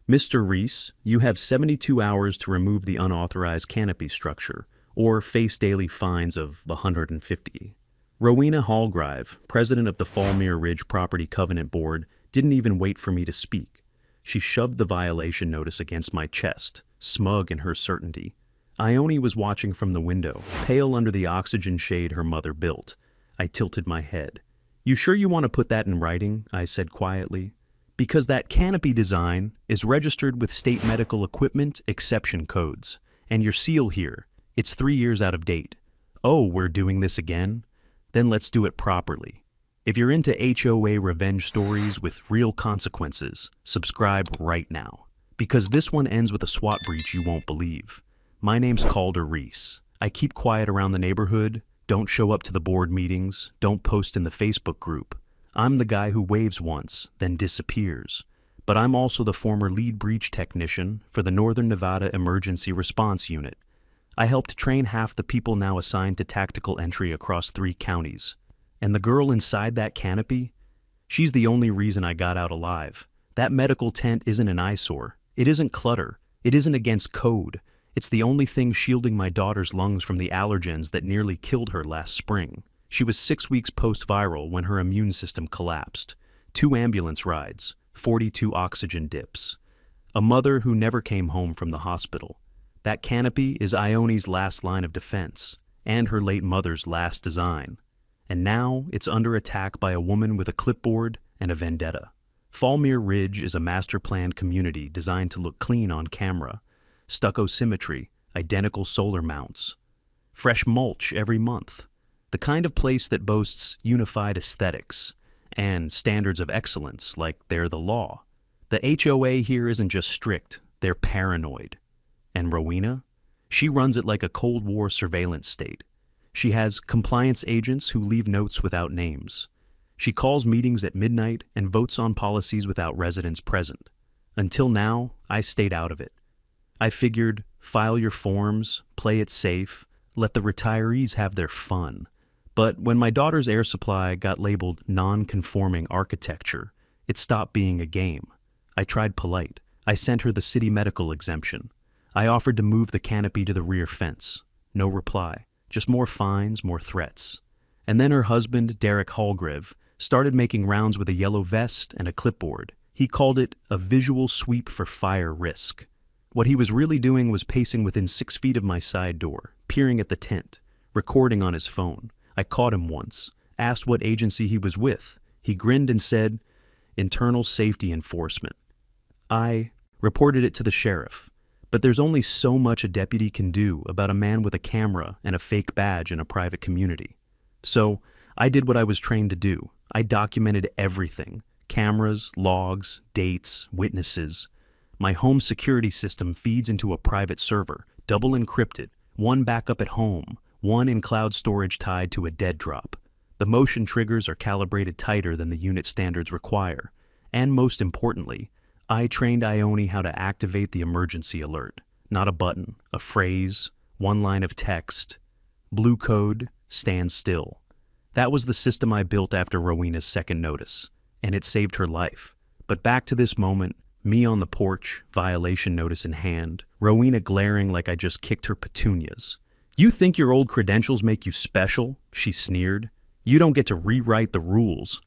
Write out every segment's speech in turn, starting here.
Mr. Reese, you have 72 hours to remove the unauthorized canopy structure, or face daily fines of 150. Rowena Hallgrive, president of the Fallmere Ridge Property Covenant Board, didn't even wait for me to speak. She shoved the violation notice against my chest, smug in her certainty. Ione was watching from the window, pale under the oxygen shade her mother built. I tilted my head. "You sure you want to put that in writing?" I said quietly. "Because that canopy design is registered with state medical equipment exception codes. And your seal here, it's 3 years out of date." "Oh, we're doing this again? Then let's do it properly." If you're into HOA revenge stories with real consequences, subscribe right now. Because this one ends with a SWAT breach you won't believe. My name's Calder Reese. I keep quiet around the neighborhood, don't show up to the board meetings, don't post in the Facebook group. I'm the guy who waves once, then disappears. But I'm also the former lead breach technician for the Northern Nevada Emergency Response Unit. I helped train half the people now assigned to tactical entry across 3 counties. And the girl inside that canopy? She's the only reason I got out alive. That medical tent isn't an eyesore. It isn't clutter. It isn't against code. It's the only thing shielding my daughter's lungs from the allergens that nearly killed her last spring. She was 6 weeks post-viral when her immune system collapsed. 2 ambulance rides, 42 oxygen dips. A mother who never came home from the hospital. That canopy is Ione's last line of defense, and her late mother's last design. And now it's under attack by a woman with a clipboard and a vendetta. Fallmere Ridge is a master-planned community designed to look clean on camera. Stucco symmetry, identical solar mounts. Fresh mulch every month. The kind of place that boasts unified aesthetics and standards of excellence like they're the law. The HOA here isn't just strict, they're paranoid. And Rowena? She runs it like a Cold War surveillance state. She has compliance agents who leave notes without names. She calls meetings at midnight and votes on policies without residents present. Until now, I stayed out of it. I figured, file your forms, play it safe, let the retirees have their fun. But when my daughter's air supply got labeled non-conforming architecture, it stopped being a game. I tried polite. I sent her the city medical exemption. I offered to move the canopy to the rear fence. No reply. Just more fines, more threats. And then her husband, Derek Hallgrive, started making rounds with a yellow vest and a clipboard. He called it a visual sweep for fire risk. What he was really doing was pacing within 6 feet of my side door, peering at the tent, recording on his phone. I caught him once, asked what agency he was with. He grinned and said, "Internal Safety Enforcement." I reported it to the sheriff. But there's only so much a deputy can do about a man with a camera and a fake badge in a private community. So I did what I was trained to do. I documented everything. Cameras, logs, dates, witnesses. My home security system feeds into a private server, double encrypted, one backup at home, one in cloud storage tied to a dead drop. The motion triggers are calibrated tighter than the unit standards require. And most importantly, I trained Ione how to activate the emergency alert. Not a button, a phrase, one line of text. Blue code, stand still. That was the system I built after Rowena's second notice, and it saved her life. But back to this moment, me on the porch, violation notice in hand, Rowena glaring like I just kicked her petunias. "You think your old credentials make you special?" she sneered. "You don't get to rewrite the rules."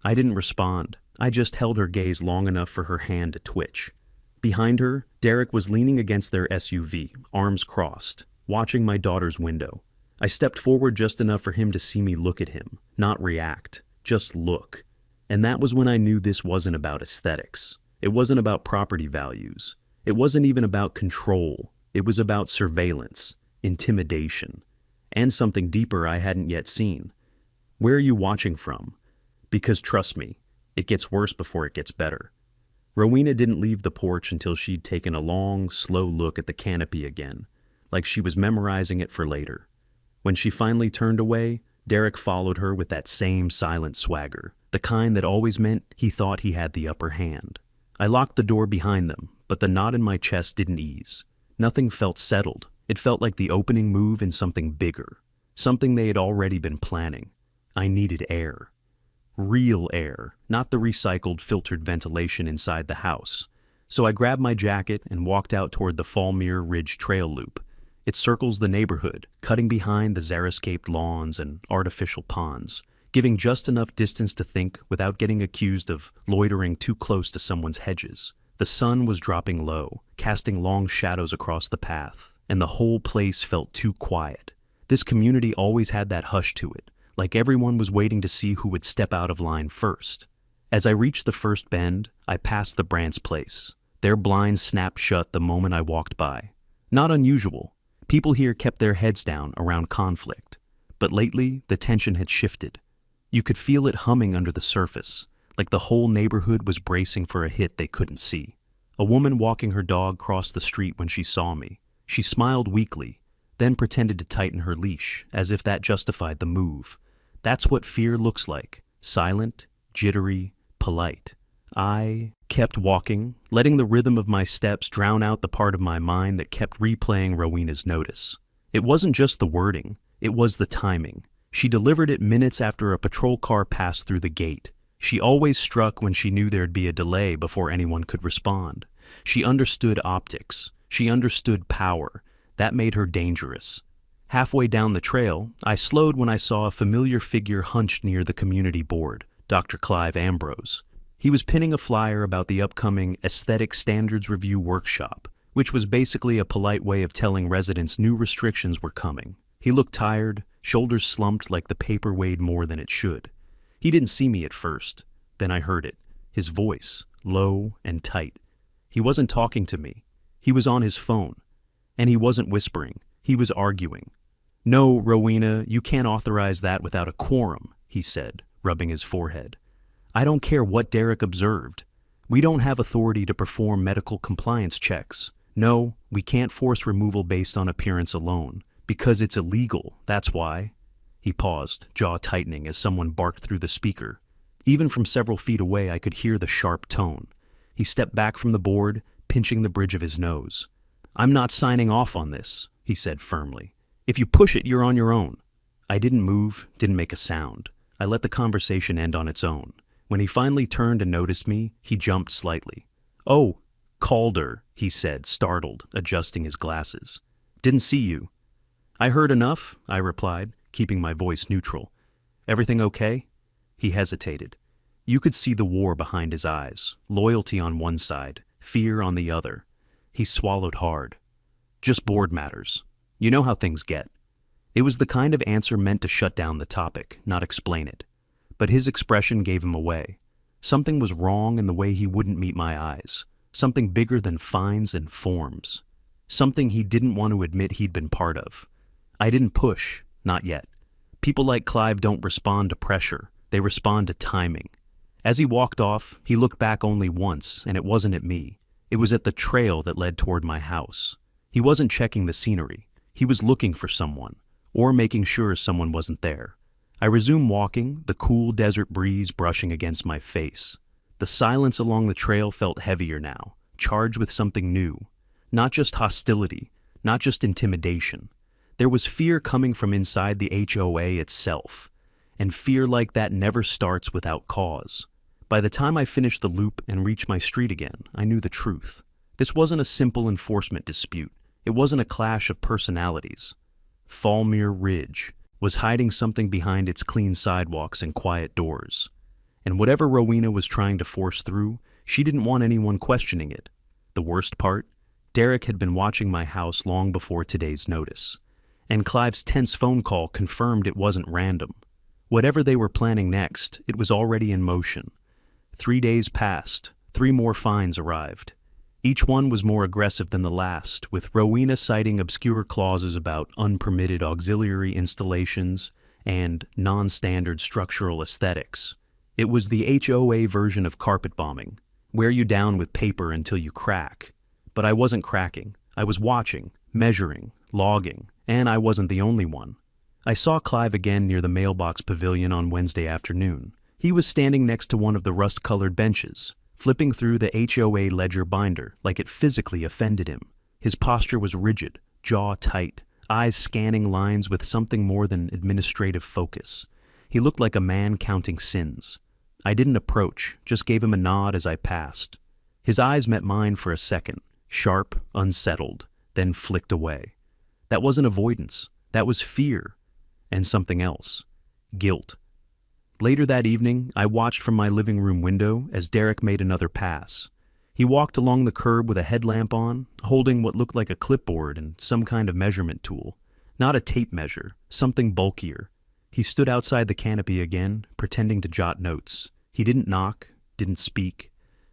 I didn't respond. I just held her gaze long enough for her hand to twitch. Behind her, Derek was leaning against their SUV, arms crossed, watching my daughter's window. I stepped forward just enough for him to see me look at him, not react, just look. And that was when I knew this wasn't about aesthetics. It wasn't about property values. It wasn't even about control. It was about surveillance, intimidation, and something deeper I hadn't yet seen. "Where are you watching from?" Because trust me, it gets worse before it gets better. Rowena didn't leave the porch until she'd taken a long, slow look at the canopy again, like she was memorizing it for later. When she finally turned away, Derek followed her with that same silent swagger, the kind that always meant he thought he had the upper hand. I locked the door behind them, but the knot in my chest didn't ease. Nothing felt settled. It felt like the opening move in something bigger, something they had already been planning. I needed air. Real air, not the recycled, filtered ventilation inside the house. So I grabbed my jacket and walked out toward the Fallmere Ridge Trail Loop. It circles the neighborhood, cutting behind the xeriscaped lawns and artificial ponds, giving just enough distance to think without getting accused of loitering too close to someone's hedges. The sun was dropping low, casting long shadows across the path, and the whole place felt too quiet. This community always had that hush to it, like everyone was waiting to see who would step out of line first. As I reached the first bend, I passed the Brandt's place. Their blinds snapped shut the moment I walked by. Not unusual. People here kept their heads down around conflict. But lately, the tension had shifted. You could feel it humming under the surface, like the whole neighborhood was bracing for a hit they couldn't see. A woman walking her dog crossed the street when she saw me. She smiled weakly, then pretended to tighten her leash, as if that justified the move. That's what fear looks like: silent, jittery, polite. I kept walking, letting the rhythm of my steps drown out the part of my mind that kept replaying Rowena's notice. It wasn't just the wording, it was the timing. She delivered it minutes after a patrol car passed through the gate. She always struck when she knew there'd be a delay before anyone could respond. She understood optics. She understood power. That made her dangerous. Halfway down the trail, I slowed when I saw a familiar figure hunched near the community board, Dr. Clive Ambrose. He was pinning a flyer about the upcoming Aesthetic Standards Review Workshop, which was basically a polite way of telling residents new restrictions were coming. He looked tired, shoulders slumped like the paper weighed more than it should. He didn't see me at first. Then I heard it. His voice, low and tight. He wasn't talking to me. He was on his phone. And he wasn't whispering. He was arguing. "No, Rowena, you can't authorize that without a quorum," he said, rubbing his forehead. "I don't care what Derek observed. We don't have authority to perform medical compliance checks. No, we can't force removal based on appearance alone. Because it's illegal, that's why." He paused, jaw tightening as someone barked through the speaker. Even from several feet away, I could hear the sharp tone. He stepped back from the board, pinching the bridge of his nose. "I'm not signing off on this," he said firmly. "If you push it, you're on your own." I didn't move, didn't make a sound. I let the conversation end on its own. When he finally turned and noticed me, he jumped slightly. "Oh, Calder," he said, startled, adjusting his glasses. "Didn't see you." "I heard enough," I replied, keeping my voice neutral. "Everything okay?" He hesitated. You could see the war behind his eyes, loyalty on one side, fear on the other. He swallowed hard. "Just board matters. You know how things get." It was the kind of answer meant to shut down the topic, not explain it. But his expression gave him away. Something was wrong in the way he wouldn't meet my eyes. Something bigger than fines and forms. Something he didn't want to admit he'd been part of. I didn't push, not yet. People like Clive don't respond to pressure. They respond to timing. As he walked off, he looked back only once, and it wasn't at me. It was at the trail that led toward my house. He wasn't checking the scenery. He was looking for someone, or making sure someone wasn't there. I resumed walking, the cool desert breeze brushing against my face. The silence along the trail felt heavier now, charged with something new. Not just hostility, not just intimidation. There was fear coming from inside the HOA itself. And fear like that never starts without cause. By the time I finished the loop and reached my street again, I knew the truth. This wasn't a simple enforcement dispute. It wasn't a clash of personalities. Fallmere Ridge was hiding something behind its clean sidewalks and quiet doors. And whatever Rowena was trying to force through, she didn't want anyone questioning it. The worst part? Derek had been watching my house long before today's notice. And Clive's tense phone call confirmed it wasn't random. Whatever they were planning next, it was already in motion. 3 days passed. 3 more fines arrived. Each one was more aggressive than the last, with Rowena citing obscure clauses about unpermitted auxiliary installations and non-standard structural aesthetics. It was the HOA version of carpet bombing. Wear you down with paper until you crack. But I wasn't cracking. I was watching, measuring, logging, and I wasn't the only one. I saw Clive again near the mailbox pavilion on Wednesday afternoon. He was standing next to one of the rust-colored benches, flipping through the HOA ledger binder like it physically offended him. His posture was rigid, jaw tight, eyes scanning lines with something more than administrative focus. He looked like a man counting sins. I didn't approach, just gave him a nod as I passed. His eyes met mine for a second, sharp, unsettled, then flicked away. That wasn't avoidance. That was fear. And something else. Guilt. Later that evening, I watched from my living room window as Derek made another pass. He walked along the curb with a headlamp on, holding what looked like a clipboard and some kind of measurement tool. Not a tape measure, something bulkier. He stood outside the canopy again, pretending to jot notes. He didn't knock, didn't speak,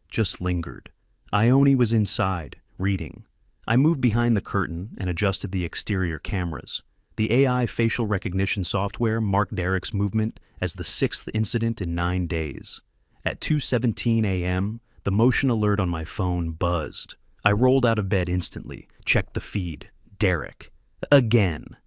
just lingered. Ione was inside, reading. I moved behind the curtain and adjusted the exterior cameras. The AI facial recognition software marked Derek's movement as the 6th incident in 9 days. At 2:17 a.m., the motion alert on my phone buzzed. I rolled out of bed instantly, checked the feed. Derek. Again.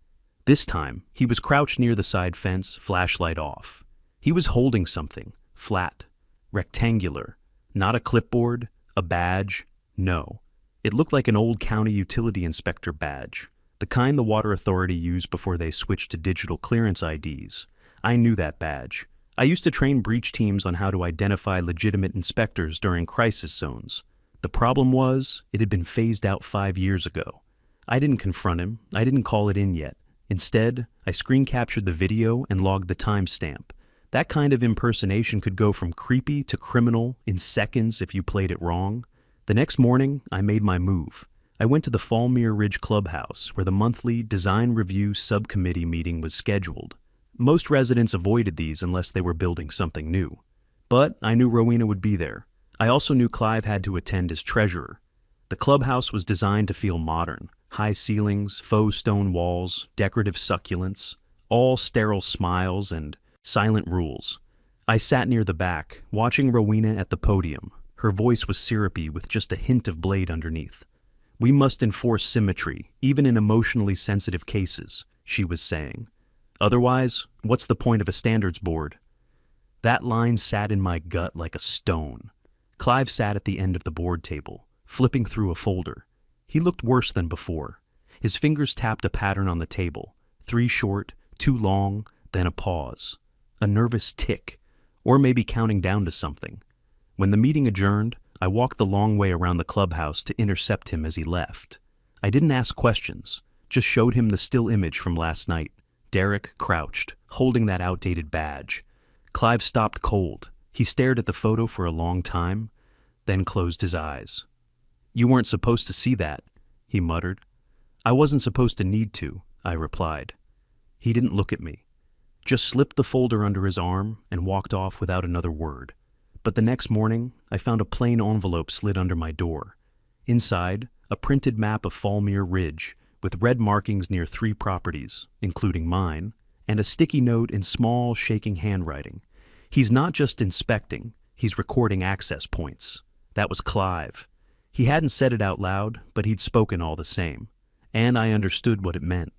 This time, he was crouched near the side fence, flashlight off. He was holding something, flat, rectangular. Not a clipboard, a badge, no. It looked like an old county utility inspector badge, the kind the water authority used before they switched to digital clearance IDs. I knew that badge. I used to train breach teams on how to identify legitimate inspectors during crisis zones. The problem was, it had been phased out 5 years ago. I didn't confront him. I didn't call it in yet. Instead, I screen captured the video and logged the timestamp. That kind of impersonation could go from creepy to criminal in seconds if you played it wrong. The next morning, I made my move. I went to the Falmere Ridge Clubhouse, where the monthly Design Review Subcommittee meeting was scheduled. Most residents avoided these unless they were building something new. But I knew Rowena would be there. I also knew Clive had to attend as treasurer. The clubhouse was designed to feel modern. High ceilings, faux stone walls, decorative succulents, all sterile smiles and silent rules. I sat near the back, watching Rowena at the podium. Her voice was syrupy with just a hint of blade underneath. "We must enforce symmetry, even in emotionally sensitive cases," she was saying. "Otherwise, what's the point of a standards board?" That line sat in my gut like a stone. Clive sat at the end of the board table, flipping through a folder. He looked worse than before. His fingers tapped a pattern on the table, 3 short, 2 long, then a pause. A nervous tick, or maybe counting down to something. When the meeting adjourned, I walked the long way around the clubhouse to intercept him as he left. I didn't ask questions, just showed him the still image from last night. Derek crouched, holding that outdated badge. Clive stopped cold. He stared at the photo for a long time, then closed his eyes. "You weren't supposed to see that," he muttered. "I wasn't supposed to need to," I replied. He didn't look at me, just slipped the folder under his arm and walked off without another word. But the next morning, I found a plain envelope slid under my door. Inside, a printed map of Falmere Ridge, with red markings near 3 properties, including mine, and a sticky note in small, shaking handwriting. He's not just inspecting, he's recording access points. That was Clive. He hadn't said it out loud, but he'd spoken all the same. And I understood what it meant.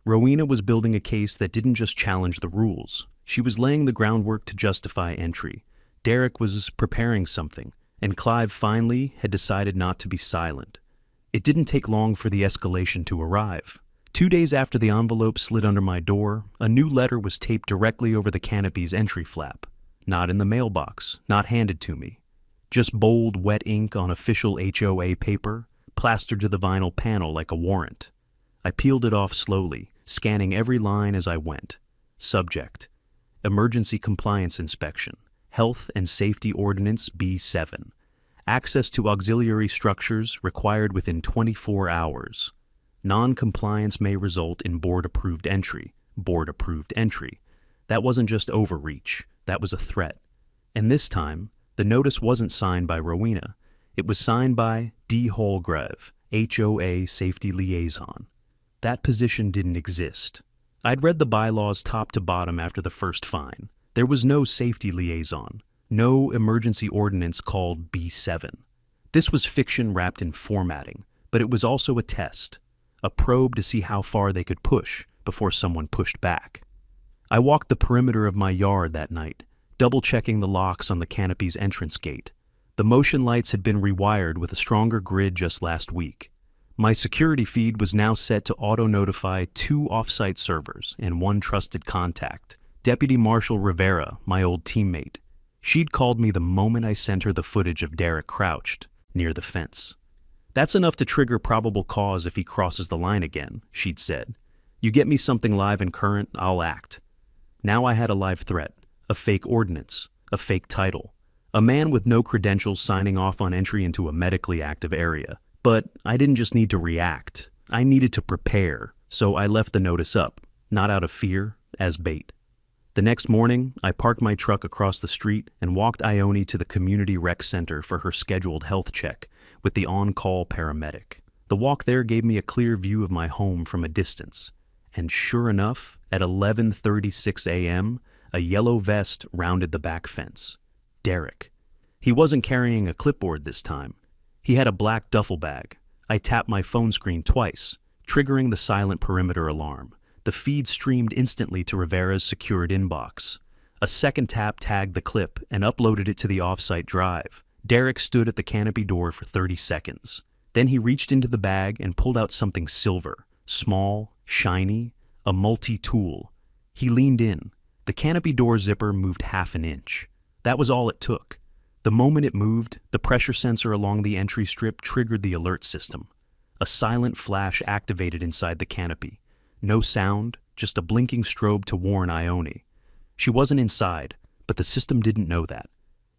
Rowena was building a case that didn't just challenge the rules. She was laying the groundwork to justify entry. Derek was preparing something, and Clive finally had decided not to be silent. It didn't take long for the escalation to arrive. 2 days after the envelope slid under my door, a new letter was taped directly over the canopy's entry flap. Not in the mailbox, not handed to me. Just bold, wet ink on official HOA paper, plastered to the vinyl panel like a warrant. I peeled it off slowly, scanning every line as I went. Subject: Emergency Compliance Inspection, Health and Safety Ordinance B7. Access to auxiliary structures required within 24 hours. Non-compliance may result in board-approved entry. Board-approved entry. That wasn't just overreach, that was a threat. And this time, the notice wasn't signed by Rowena. It was signed by D. Holgrave, HOA Safety Liaison. That position didn't exist. I'd read the bylaws top to bottom after the first fine. There was no safety liaison, no emergency ordinance called B7. This was fiction wrapped in formatting, but it was also a test, a probe to see how far they could push before someone pushed back. I walked the perimeter of my yard that night, double-checking the locks on the canopy's entrance gate. The motion lights had been rewired with a stronger grid just last week. My security feed was now set to auto-notify 2 off-site servers and 1 trusted contact, Deputy Marshal Rivera, my old teammate. She'd called me the moment I sent her the footage of Derek crouched, near the fence. "That's enough to trigger probable cause if he crosses the line again," she'd said. "You get me something live and current, I'll act." Now I had a live threat, a fake ordinance, a fake title, a man with no credentials signing off on entry into a medically active area. But I didn't just need to react, I needed to prepare, so I left the notice up, not out of fear, as bait. The next morning, I parked my truck across the street and walked Ione to the community rec center for her scheduled health check with the on-call paramedic. The walk there gave me a clear view of my home from a distance. And sure enough, at 11:36 a.m., a yellow vest rounded the back fence. Derek. He wasn't carrying a clipboard this time. He had a black duffel bag. I tapped my phone screen twice, triggering the silent perimeter alarm. The feed streamed instantly to Rivera's secured inbox. A second tap tagged the clip and uploaded it to the off-site drive. Derek stood at the canopy door for 30 seconds. Then he reached into the bag and pulled out something silver, small, shiny, a multi-tool. He leaned in. The canopy door zipper moved half an inch. That was all it took. The moment it moved, the pressure sensor along the entry strip triggered the alert system. A silent flash activated inside the canopy. No sound, just a blinking strobe to warn Ione. She wasn't inside, but the system didn't know that.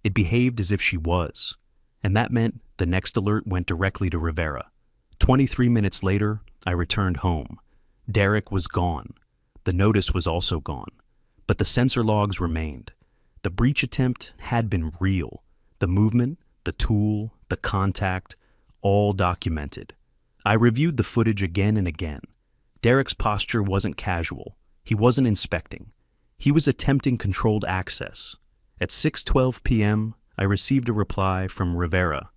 It behaved as if she was. And that meant the next alert went directly to Rivera. 23 minutes later, I returned home. Derek was gone. The notice was also gone. But the sensor logs remained. The breach attempt had been real. The movement, the tool, the contact, all documented. I reviewed the footage again and again. Derek's posture wasn't casual. He wasn't inspecting. He was attempting controlled access. At 6:12 p.m., I received a reply from Rivera.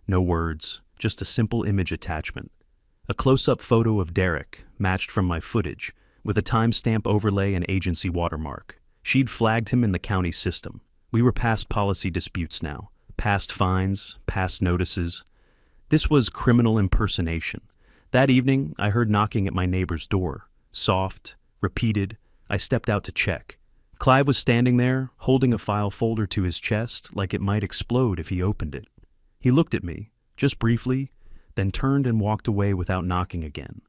No words, just a simple image attachment. A close-up photo of Derek, matched from my footage, with a timestamp overlay and agency watermark. She'd flagged him in the county system. We were past policy disputes now, past fines, past notices. This was criminal impersonation. That evening, I heard knocking at my neighbor's door. Soft, repeated. I stepped out to check. Clive was standing there, holding a file folder to his chest like it might explode if he opened it. He looked at me, just briefly, then turned and walked away without knocking again.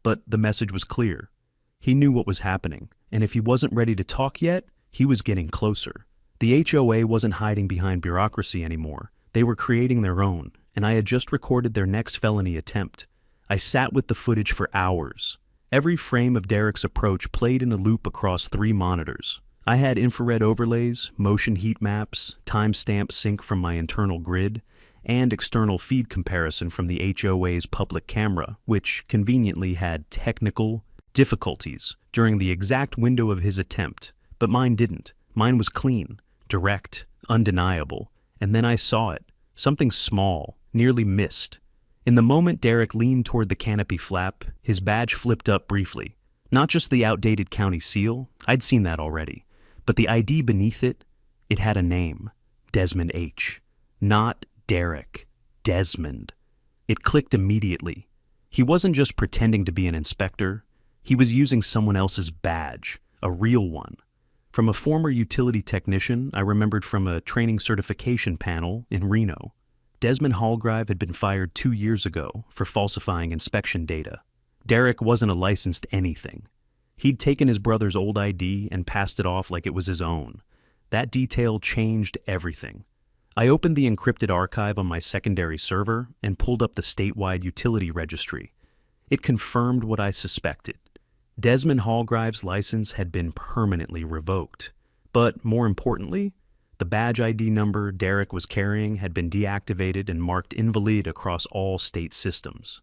But the message was clear. He knew what was happening, and if he wasn't ready to talk yet, he was getting closer. The HOA wasn't hiding behind bureaucracy anymore. They were creating their own, and I had just recorded their next felony attempt. I sat with the footage for hours. Every frame of Derek's approach played in a loop across 3 monitors. I had infrared overlays, motion heat maps, timestamp sync from my internal grid, and external feed comparison from the HOA's public camera, which conveniently had technical difficulties during the exact window of his attempt, but mine didn't. Mine was clean, direct, undeniable, and then I saw it, something small, nearly missed. In the moment Derek leaned toward the canopy flap, his badge flipped up briefly. Not just the outdated county seal, I'd seen that already, but the ID beneath it, it had a name, Desmond H. Not Derek, Desmond. It clicked immediately. He wasn't just pretending to be an inspector, he was using someone else's badge, a real one. From a former utility technician I remembered from a training certification panel in Reno. Desmond Hallgrive had been fired 2 years ago for falsifying inspection data. Derek wasn't a licensed anything. He'd taken his brother's old ID and passed it off like it was his own. That detail changed everything. I opened the encrypted archive on my secondary server and pulled up the statewide utility registry. It confirmed what I suspected. Desmond Hallgrive's license had been permanently revoked. But more importantly, the badge ID number Derek was carrying had been deactivated and marked invalid across all state systems.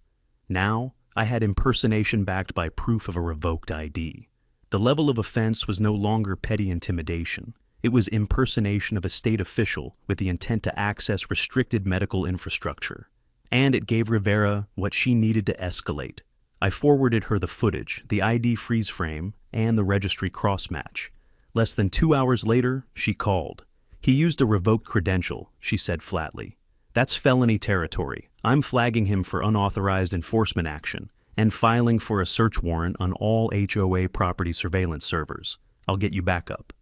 Now, I had impersonation backed by proof of a revoked ID. The level of offense was no longer petty intimidation. It was impersonation of a state official with the intent to access restricted medical infrastructure. And it gave Rivera what she needed to escalate. I forwarded her the footage, the ID freeze frame, and the registry cross-match. Less than 2 hours later, she called. "He used a revoked credential," she said flatly. "That's felony territory. I'm flagging him for unauthorized enforcement action and filing for a search warrant on all HOA property surveillance servers. I'll get you back up."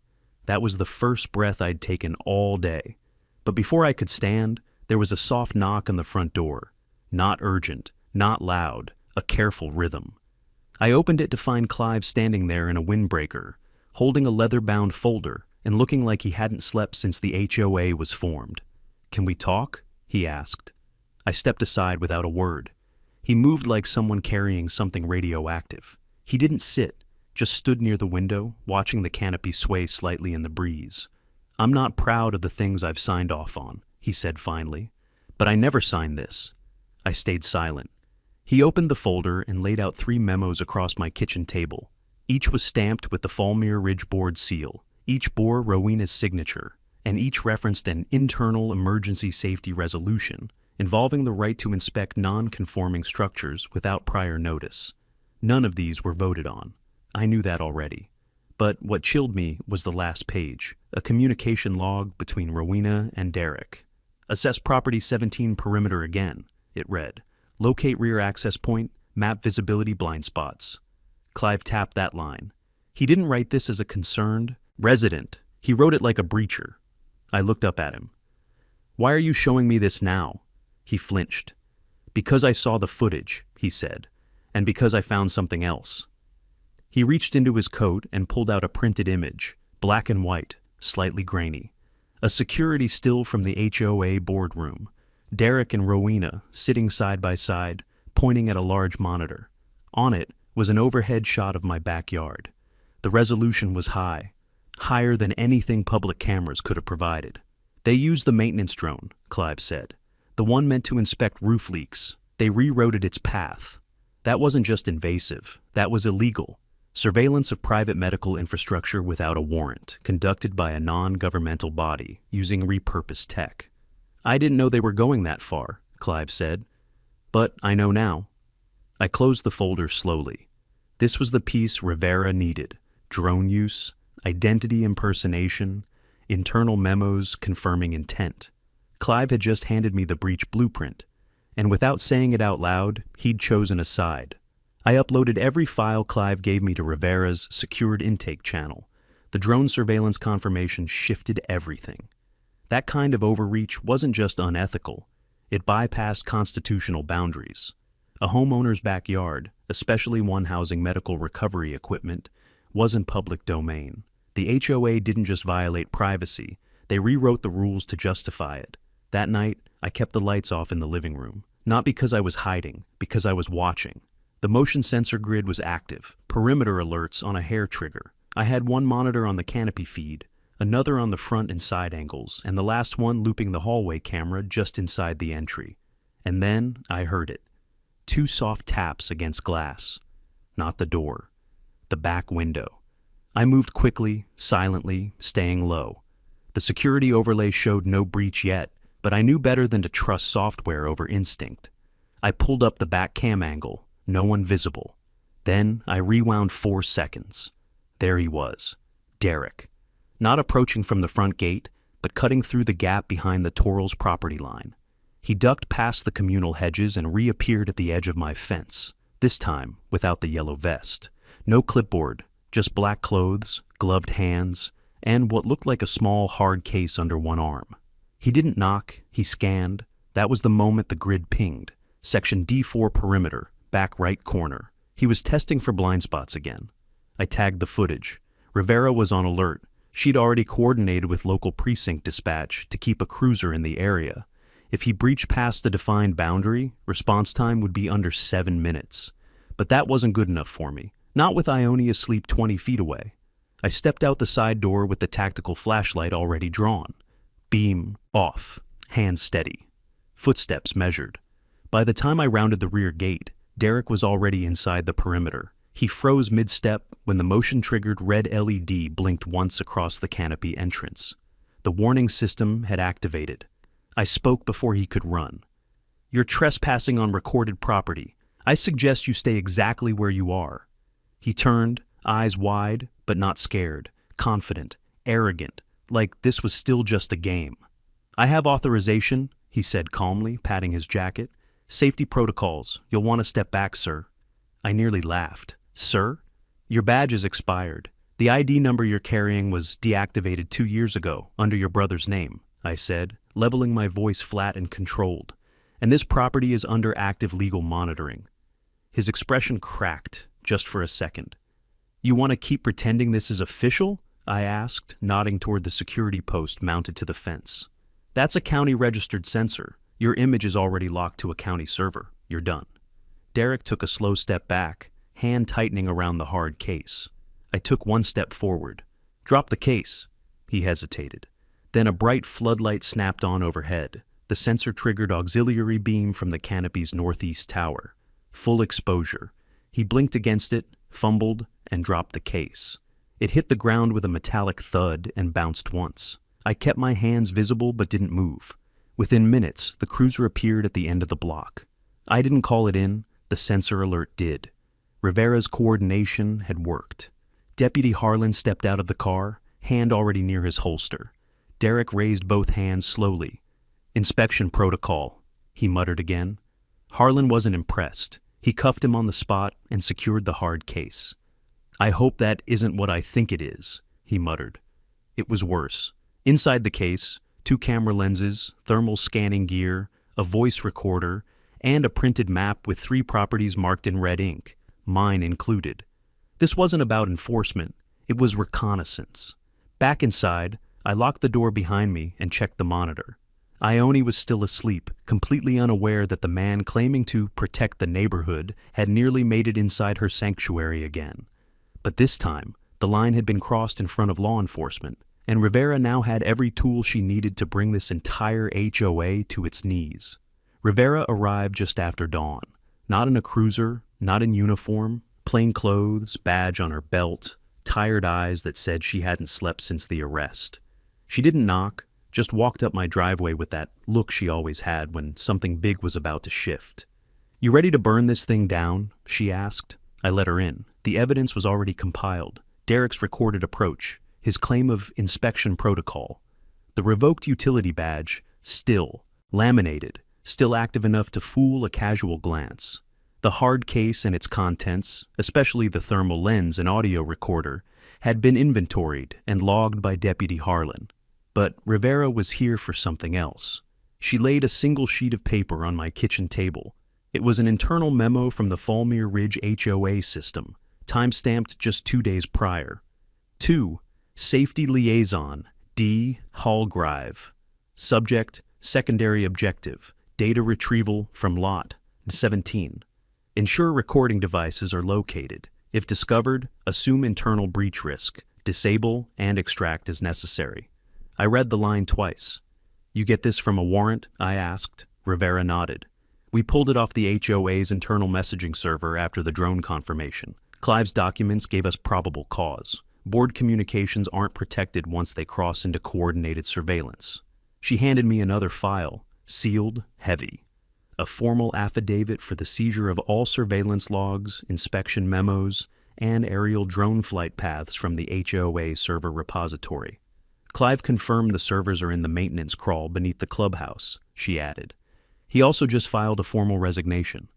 That was the first breath I'd taken all day. But before I could stand, There was a soft knock on the front door. Not urgent, not loud, a careful rhythm. I opened it to find Clive standing there in a windbreaker, holding a leather-bound folder and looking like he hadn't slept since the HOA was formed. "Can we talk?" he asked. I stepped aside without a word. He moved like someone carrying something radioactive. He didn't sit, just stood near the window, watching the canopy sway slightly in the breeze. "I'm not proud of the things I've signed off on," he said finally, "but I never signed this." I stayed silent. He opened the folder and laid out 3 memos across my kitchen table. Each was stamped with the Falmere Ridge Board seal. Each bore Rowena's signature, and each referenced an internal emergency safety resolution involving the right to inspect non-conforming structures without prior notice. None of these were voted on. I knew that already. But what chilled me was the last page, a communication log between Rowena and Derek. "Assess property 17 perimeter again," it read. "Locate rear access point, map visibility blind spots." Clive tapped that line. He didn't write this as a concerned resident. He wrote it like a breacher. I looked up at him. "Why are you showing me this now?" He flinched. "Because I saw the footage," he said, "and because I found something else." He reached into his coat and pulled out a printed image, black and white, slightly grainy. A security still from the HOA boardroom. Derek and Rowena sitting side by side, pointing at a large monitor. On it was an overhead shot of my backyard. The resolution was high, higher than anything public cameras could have provided. "They used the maintenance drone," Clive said. "The one meant to inspect roof leaks. They rerouted its path. That wasn't just invasive, that was illegal. Surveillance of private medical infrastructure without a warrant, conducted by a non-governmental body using repurposed tech." "I didn't know they were going that far," Clive said. "But I know now." I closed the folder slowly. This was the piece Rivera needed. Drone use, identity impersonation, internal memos confirming intent. Clive had just handed me the breach blueprint, and without saying it out loud, he'd chosen a side. I uploaded every file Clive gave me to Rivera's secured intake channel. The drone surveillance confirmation shifted everything. That kind of overreach wasn't just unethical, it bypassed constitutional boundaries. A homeowner's backyard, especially one housing medical recovery equipment, wasn't public domain. The HOA didn't just violate privacy, they rewrote the rules to justify it. That night, I kept the lights off in the living room, not because I was hiding, because I was watching. The motion sensor grid was active, perimeter alerts on a hair trigger. I had one monitor on the canopy feed, another on the front and side angles, and the last one looping the hallway camera just inside the entry. And then I heard it. 2 soft taps against glass. Not the door. The back window. I moved quickly, silently, staying low. The security overlay showed no breach yet, but I knew better than to trust software over instinct. I pulled up the back cam angle, no one visible. Then I rewound 4 seconds. There he was, Derek. Not approaching from the front gate, but cutting through the gap behind the Torrell's property line. He ducked past the communal hedges and reappeared at the edge of my fence, this time without the yellow vest. No clipboard, just black clothes, gloved hands, and what looked like a small hard case under one arm. He didn't knock, he scanned. That was the moment the grid pinged. Section D4 perimeter, back right corner. He was testing for blind spots again. I tagged the footage. Rivera was on alert. She'd already coordinated with local precinct dispatch to keep a cruiser in the area. If he breached past the defined boundary, response time would be under 7 minutes. But that wasn't good enough for me, not with Ione asleep 20 feet away. I stepped out the side door with the tactical flashlight already drawn. Beam off, hand steady. Footsteps measured. By the time I rounded the rear gate, Derek was already inside the perimeter. He froze mid-step when the motion-triggered red LED blinked once across the canopy entrance. The warning system had activated. I spoke before he could run. "You're trespassing on recorded property. I suggest you stay exactly where you are." He turned, eyes wide, but not scared, confident, arrogant, like this was still just a game. "I have authorization," he said calmly, patting his jacket. "Safety protocols. You'll want to step back, sir." I nearly laughed. "Sir? Your badge is expired. The ID number you're carrying was deactivated 2 years ago, under your brother's name," I said, leveling my voice flat and controlled. "And this property is under active legal monitoring." His expression cracked, just for a second. "You want to keep pretending this is official?" I asked, nodding toward the security post mounted to the fence. "That's a county-registered sensor. Your image is already locked to a county server. You're done." Derek took a slow step back, hand tightening around the hard case. I took one step forward. "Drop the case." He hesitated. Then a bright floodlight snapped on overhead. The sensor triggered auxiliary beam from the canopy's northeast tower. Full exposure. He blinked against it, fumbled, and dropped the case. It hit the ground with a metallic thud and bounced once. I kept my hands visible but didn't move. Within minutes, the cruiser appeared at the end of the block. I didn't call it in, the sensor alert did. Rivera's coordination had worked. Deputy Harlan stepped out of the car, hand already near his holster. Derek raised both hands slowly. "Inspection protocol," he muttered again. Harlan wasn't impressed. He cuffed him on the spot and secured the hard case. "I hope that isn't what I think it is," he muttered. It was worse. Inside the case, 2 camera lenses, thermal scanning gear, a voice recorder, and a printed map with 3 properties marked in red ink, mine included. This wasn't about enforcement, it was reconnaissance. Back inside, I locked the door behind me and checked the monitor. Ione was still asleep, completely unaware that the man claiming to protect the neighborhood had nearly made it inside her sanctuary again. But this time, the line had been crossed in front of law enforcement, and Rivera now had every tool she needed to bring this entire HOA to its knees. Rivera arrived just after dawn, not in a cruiser, not in uniform, plain clothes, badge on her belt, tired eyes that said she hadn't slept since the arrest. She didn't knock, just walked up my driveway with that look she always had when something big was about to shift. "You ready to burn this thing down?" she asked. I let her in. The evidence was already compiled. Derek's recorded approach, his claim of inspection protocol. The revoked utility badge, still, laminated, still active enough to fool a casual glance. The hard case and its contents, especially the thermal lens and audio recorder, had been inventoried and logged by Deputy Harlan. But Rivera was here for something else. She laid a single sheet of paper on my kitchen table. It was an internal memo from the Falmere Ridge HOA system, time-stamped just 2 days prior. To Safety Liaison, D. Hallgrive. Subject, secondary objective, data retrieval from Lot 17. Ensure recording devices are located. If discovered, assume internal breach risk, disable and extract as necessary. I read the line twice. "You get this from a warrant?" I asked. Rivera nodded. "We pulled it off the HOA's internal messaging server after the drone confirmation. Clive's documents gave us probable cause. Board communications aren't protected once they cross into coordinated surveillance." She handed me another file, sealed, heavy. A formal affidavit for the seizure of all surveillance logs, inspection memos, and aerial drone flight paths from the HOA server repository. "Clive confirmed the servers are in the maintenance crawl beneath the clubhouse," she added. "He also just filed a formal resignation."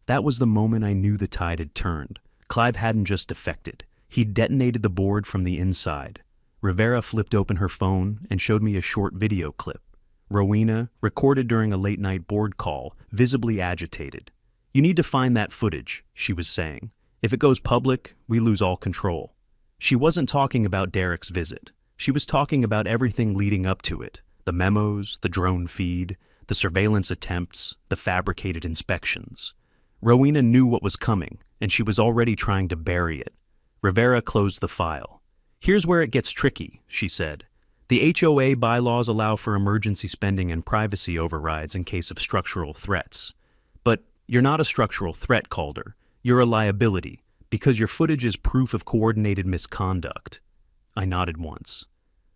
That was the moment I knew the tide had turned. Clive hadn't just defected. He'd detonated the board from the inside. Rivera flipped open her phone and showed me a short video clip. Rowena, recorded during a late-night board call, visibly agitated. "You need to find that footage," she was saying. "If it goes public, we lose all control." She wasn't talking about Derek's visit. She was talking about everything leading up to it. The memos, the drone feed, the surveillance attempts, the fabricated inspections. Rowena knew what was coming, and she was already trying to bury it. Rivera closed the file. "Here's where it gets tricky," she said. "The HOA bylaws allow for emergency spending and privacy overrides in case of structural threats. But you're not a structural threat, Calder. You're a liability, because your footage is proof of coordinated misconduct." I nodded once.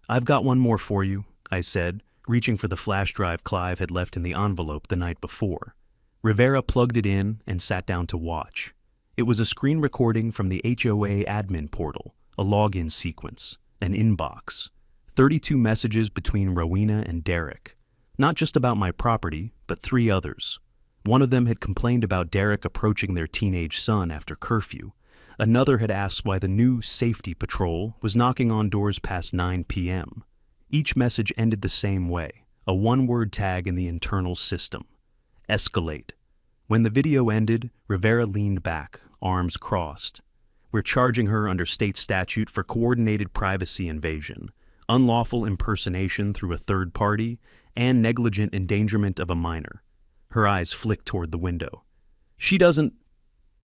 "I've got one more for you," I said, reaching for the flash drive Clive had left in the envelope the night before. Rivera plugged it in and sat down to watch. It was a screen recording from the HOA admin portal, a login sequence, an inbox. 32 messages between Rowena and Derek. Not just about my property, but 3 others. One of them had complained about Derek approaching their teenage son after curfew. Another had asked why the new safety patrol was knocking on doors past 9 p.m. Each message ended the same way, A one-word tag in the internal system. Escalate. When the video ended, Rivera leaned back, arms crossed. We're charging her under state statute for coordinated privacy invasion, unlawful impersonation through a third party, and negligent endangerment of a minor. Her eyes flicked toward the window. She doesn't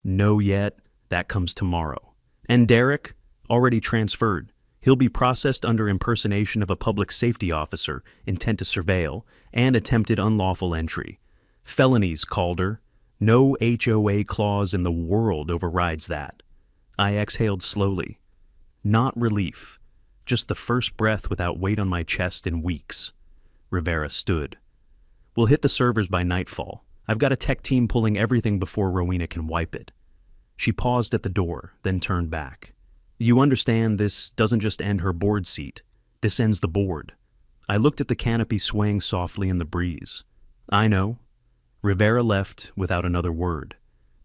know yet. That comes tomorrow. And Derek? Already transferred. He'll be processed under impersonation of a public safety officer, intent to surveil, and attempted unlawful entry. Felonies, Calder. No HOA clause in the world overrides that. I exhaled slowly. Not relief. Just the first breath without weight on my chest in weeks. Rivera stood. We'll hit the servers by nightfall. I've got a tech team pulling everything before Rowena can wipe it. She paused at the door, then turned back. You understand this doesn't just end her board seat. This ends the board. I looked at the canopy swaying softly in the breeze. I know. Rivera left without another word.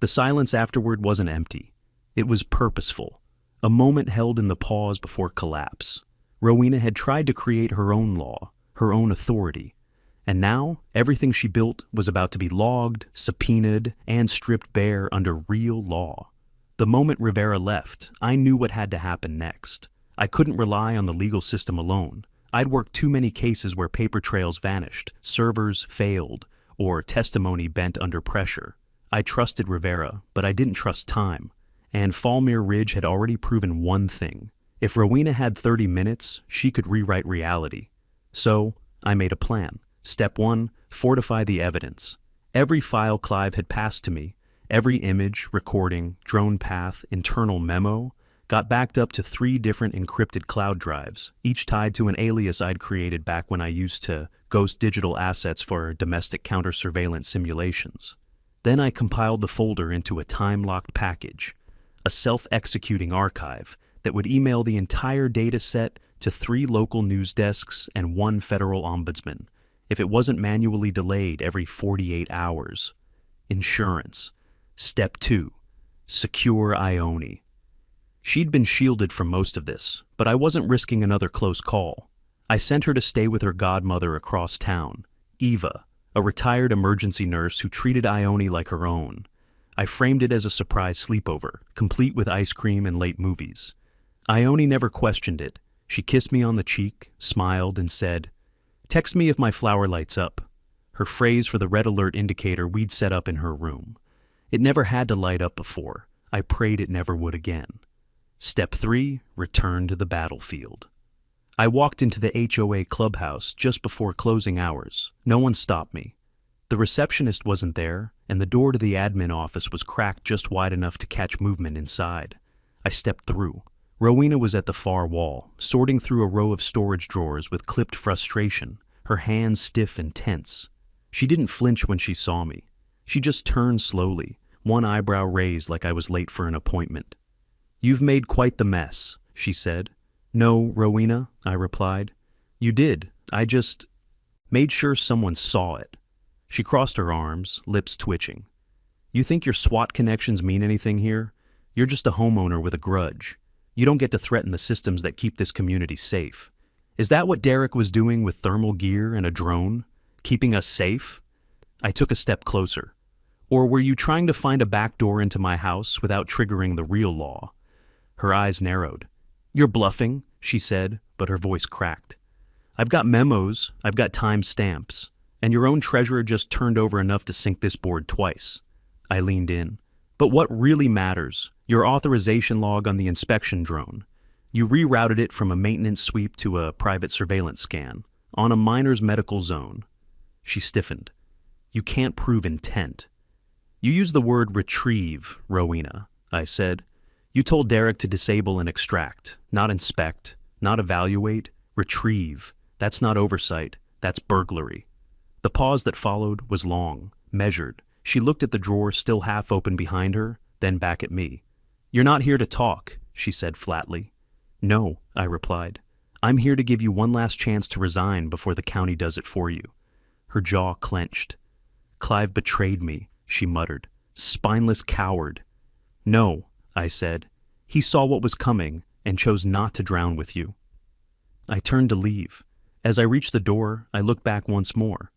The silence afterward wasn't empty. It was purposeful. A moment held in the pause before collapse. Rowena had tried to create her own law, her own authority. And now, everything she built was about to be logged, subpoenaed, and stripped bare under real law. The moment Rivera left, I knew what had to happen next. I couldn't rely on the legal system alone. I'd worked too many cases where paper trails vanished, servers failed, or testimony bent under pressure. I trusted Rivera, but I didn't trust time. And Falmere Ridge had already proven one thing. If Rowena had 30 minutes, she could rewrite reality. So, I made a plan. Step 1, fortify the evidence. Every file Clive had passed to me, every image, recording, drone path, internal memo, got backed up to 3 different encrypted cloud drives, each tied to an alias I'd created back when I used to ghost digital assets for domestic counter-surveillance simulations. Then I compiled the folder into a time-locked package, a self-executing archive that would email the entire data set to 3 local news desks and 1 federal ombudsman, if it wasn't manually delayed every 48 hours. Insurance. Step 2. Secure Ione. She'd been shielded from most of this, but I wasn't risking another close call. I sent her to stay with her godmother across town, Eva, a retired emergency nurse who treated Ione like her own. I framed it as a surprise sleepover, complete with ice cream and late movies. Ione never questioned it. She kissed me on the cheek, smiled, and said, "Text me if my flower lights up," her phrase for the red alert indicator we'd set up in her room. It never had to light up before. I prayed it never would again. Step 3, return to the battlefield. I walked into the HOA clubhouse just before closing hours. No one stopped me. The receptionist wasn't there, and the door to the admin office was cracked just wide enough to catch movement inside. I stepped through. Rowena was at the far wall, sorting through a row of storage drawers with clipped frustration, her hands stiff and tense. She didn't flinch when she saw me. She just turned slowly, one eyebrow raised like I was late for an appointment. "You've made quite the mess," she said. "No, Rowena," I replied. "You did. I just made sure someone saw it." She crossed her arms, lips twitching. "You think your SWAT connections mean anything here? You're just a homeowner with a grudge. You don't get to threaten the systems that keep this community safe. Is that what Derek was doing with thermal gear and a drone? Keeping us safe?" I took a step closer. "Or were you trying to find a back door into my house without triggering the real law?" Her eyes narrowed. "You're bluffing," she said, but her voice cracked. "I've got memos, I've got time stamps, and your own treasurer just turned over enough to sink this board twice." I leaned in. "But what really matters, your authorization log on the inspection drone. You rerouted it from a maintenance sweep to a private surveillance scan, on a minor's medical zone." She stiffened. "You can't prove intent." "You used the word retrieve, Rowena," I said. "You told Derek to disable and extract, not inspect, not evaluate, retrieve. That's not oversight, that's burglary." The pause that followed was long, measured. She looked at the drawer still half open behind her, then back at me. "You're not here to talk," she said flatly. "No," I replied. "I'm here to give you one last chance to resign before the county does it for you." Her jaw clenched. "Clive betrayed me," she muttered. "Spineless coward." "No," I said. "He saw what was coming and chose not to drown with you." I turned to leave. As I reached the door, I looked back once more.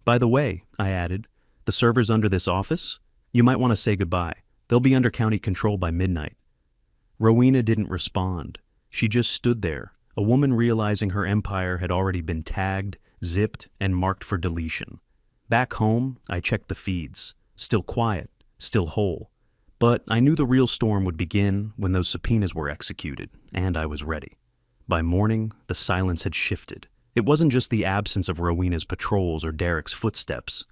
By the way, I added, the servers under this office? You might want to say goodbye. They'll be under county control by midnight. Rowena didn't respond. She just stood there, a woman realizing her empire had already been tagged, zipped, and marked for deletion. Back home, I checked the feeds. Still quiet, still whole. But I knew the real storm would begin when those subpoenas were executed, and I was ready. By morning, the silence had shifted. It wasn't just the absence of Rowena's patrols or Derek's footsteps.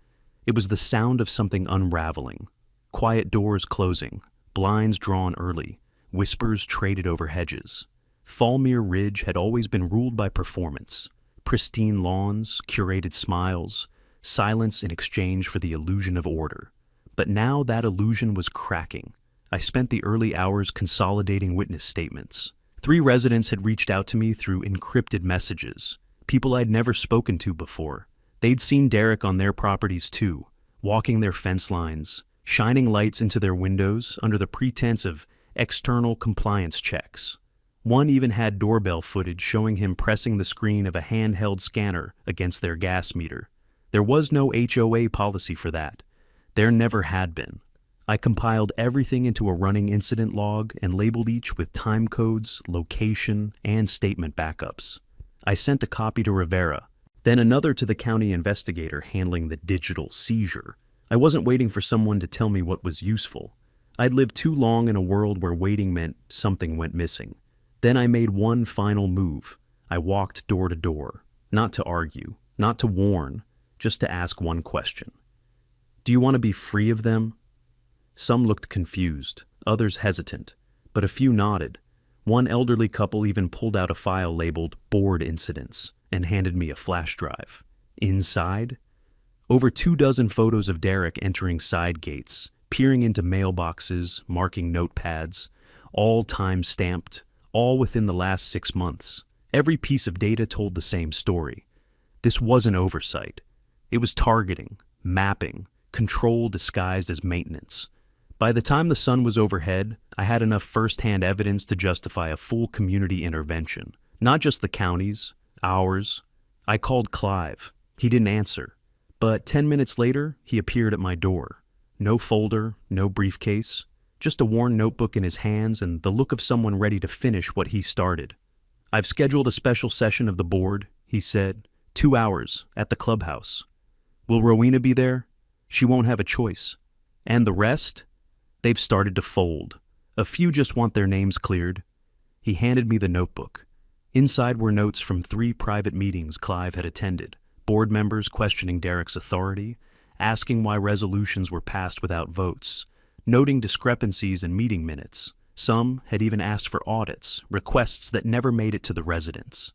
It was the sound of something unraveling. Quiet doors closing, blinds drawn early, whispers traded over hedges. Fallmere Ridge had always been ruled by performance. Pristine lawns, curated smiles, silence in exchange for the illusion of order. But now that illusion was cracking. I spent the early hours consolidating witness statements. 3 residents had reached out to me through encrypted messages, people I'd never spoken to before. They'd seen Derek on their properties too, walking their fence lines, shining lights into their windows under the pretense of external compliance checks. One even had doorbell footage showing him pressing the screen of a handheld scanner against their gas meter. There was no HOA policy for that. There never had been. I compiled everything into a running incident log and labeled each with time codes, location, and statement backups. I sent a copy to Rivera, then another to the county investigator handling the digital seizure. I wasn't waiting for someone to tell me what was useful. I'd lived too long in a world where waiting meant something went missing. Then I made one final move. I walked door to door, not to argue, not to warn, just to ask one question. Do you want to be free of them? Some looked confused, others hesitant, but a few nodded. One elderly couple even pulled out a file labeled Board Incidents and handed me a flash drive. Inside, over 24 photos of Derek entering side gates, peering into mailboxes, marking notepads, all time-stamped, all within the last 6 months. Every piece of data told the same story. This wasn't oversight. It was targeting, mapping, control disguised as maintenance. By the time the sun was overhead, I had enough first-hand evidence to justify a full community intervention. Not just the county's, ours. I called Clive. He didn't answer. But 10 minutes later, he appeared at my door. No folder, no briefcase, just a worn notebook in his hands and the look of someone ready to finish what he started. I've scheduled a special session of the board, he said. 2 hours, at the clubhouse. Will Rowena be there? She won't have a choice. And the rest? They've started to fold. A few just want their names cleared. He handed me the notebook. Inside were notes from 3 private meetings Clive had attended, board members questioning Derek's authority, asking why resolutions were passed without votes, noting discrepancies in meeting minutes. Some had even asked for audits, requests that never made it to the residents.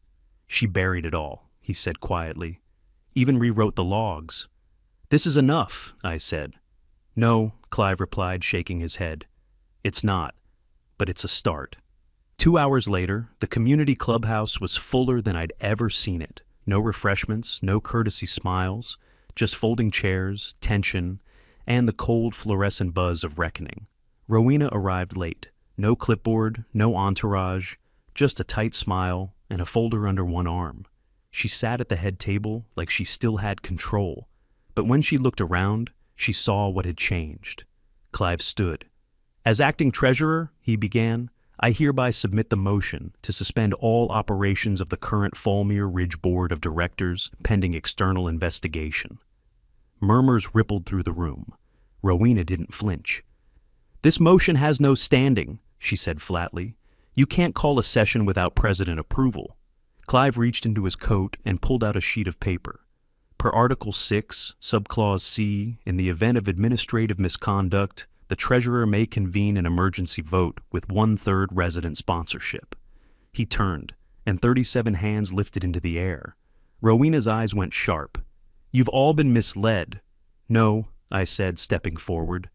She buried it all, he said quietly. Even rewrote the logs. This is enough, I said. No, Clive replied, shaking his head. It's not, but it's a start. 2 hours later, the community clubhouse was fuller than I'd ever seen it. No refreshments, no courtesy smiles, just folding chairs, tension, and the cold fluorescent buzz of reckoning. Rowena arrived late. No clipboard, no entourage, just a tight smile and a folder under one arm. She sat at the head table like she still had control, but when she looked around, she saw what had changed. Clive stood. As acting treasurer, he began, I hereby submit the motion to suspend all operations of the current Fallmere Ridge Board of Directors pending external investigation. Murmurs rippled through the room. Rowena didn't flinch. This motion has no standing, she said flatly. You can't call a session without president approval. Clive reached into his coat and pulled out a sheet of paper. Per Article 6, Subclause C, in the event of administrative misconduct, the treasurer may convene an emergency vote with 1/3 resident sponsorship. He turned, and 37 hands lifted into the air. Rowena's eyes went sharp. You've all been misled. No, I said, stepping forward.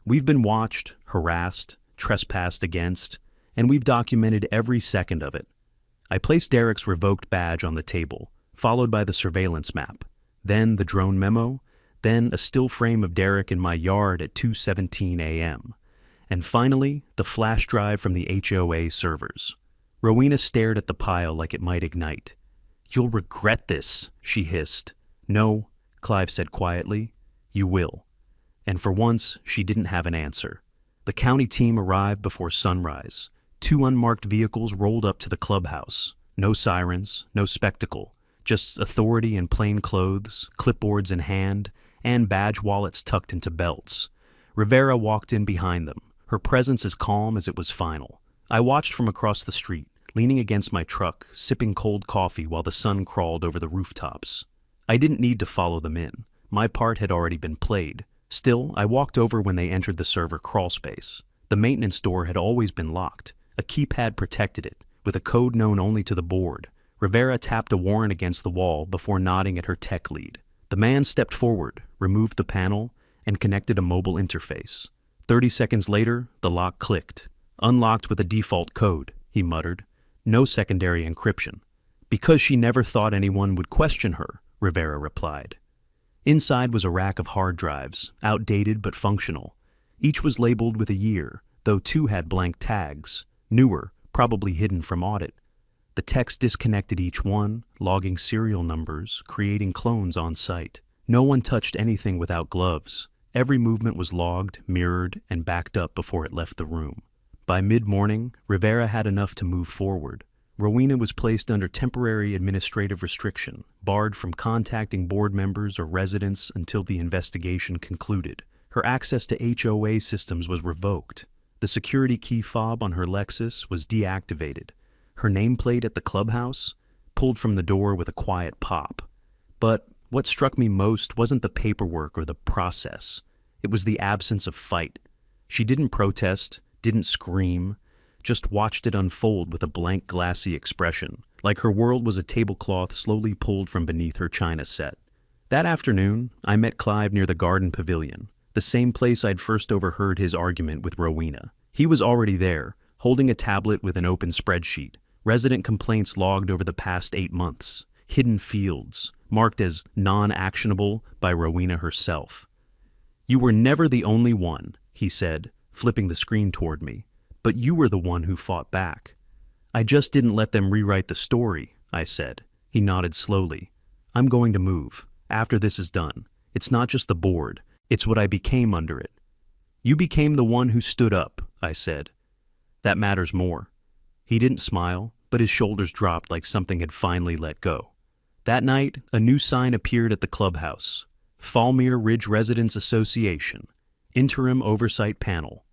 We've been watched, harassed, trespassed against, and we've documented every second of it. I placed Derek's revoked badge on the table, followed by the surveillance map, then the drone memo, then a still frame of Derek in my yard at 2:17 a.m., and finally the flash drive from the HOA servers. Rowena stared at the pile like it might ignite. "You'll regret this," she hissed. "No," Clive said quietly. "You will." And for once, she didn't have an answer. The county team arrived before sunrise. 2 unmarked vehicles rolled up to the clubhouse. No sirens, no spectacle, just authority in plain clothes, clipboards in hand, and badge wallets tucked into belts. Rivera walked in behind them, her presence as calm as it was final. I watched from across the street, leaning against my truck, sipping cold coffee while the sun crawled over the rooftops. I didn't need to follow them in. My part had already been played. Still, I walked over when they entered the server crawlspace. The maintenance door had always been locked. A keypad protected it, with a code known only to the board. Rivera tapped a warrant against the wall before nodding at her tech lead. The man stepped forward, removed the panel, and connected a mobile interface. 30 seconds later, the lock clicked. "Unlocked with a default code," he muttered. "No secondary encryption." "Because she never thought anyone would question her," Rivera replied. Inside was a rack of hard drives, outdated but functional. Each was labeled with a year, though 2 had blank tags, newer, probably hidden from audit. The text disconnected each one, logging serial numbers, creating clones on site. No one touched anything without gloves. Every movement was logged, mirrored, and backed up before it left the room. By mid-morning, Rivera had enough to move forward. Rowena was placed under temporary administrative restriction, barred from contacting board members or residents until the investigation concluded. Her access to HOA systems was revoked. The security key fob on her Lexus was deactivated. Her nameplate at the clubhouse pulled from the door with a quiet pop. But what struck me most wasn't the paperwork or the process. It was the absence of fight. She didn't protest, didn't scream, just watched it unfold with a blank, glassy expression, like her world was a tablecloth slowly pulled from beneath her china set. That afternoon, I met Clive near the garden pavilion, the same place I'd first overheard his argument with Rowena. He was already there, holding a tablet with an open spreadsheet, resident complaints logged over the past 8 months, hidden fields, marked as non-actionable by Rowena herself. "You were never the only one," he said, flipping the screen toward me. "But you were the one who fought back." "I just didn't let them rewrite the story," I said. He nodded slowly. "I'm going to move. After this is done. It's not just the board. It's what I became under it." "You became the one who stood up," I said. "That matters more." He didn't smile, but his shoulders dropped like something had finally let go. That night, a new sign appeared at the clubhouse. Fallmere Ridge Residents Association. Interim Oversight Panel.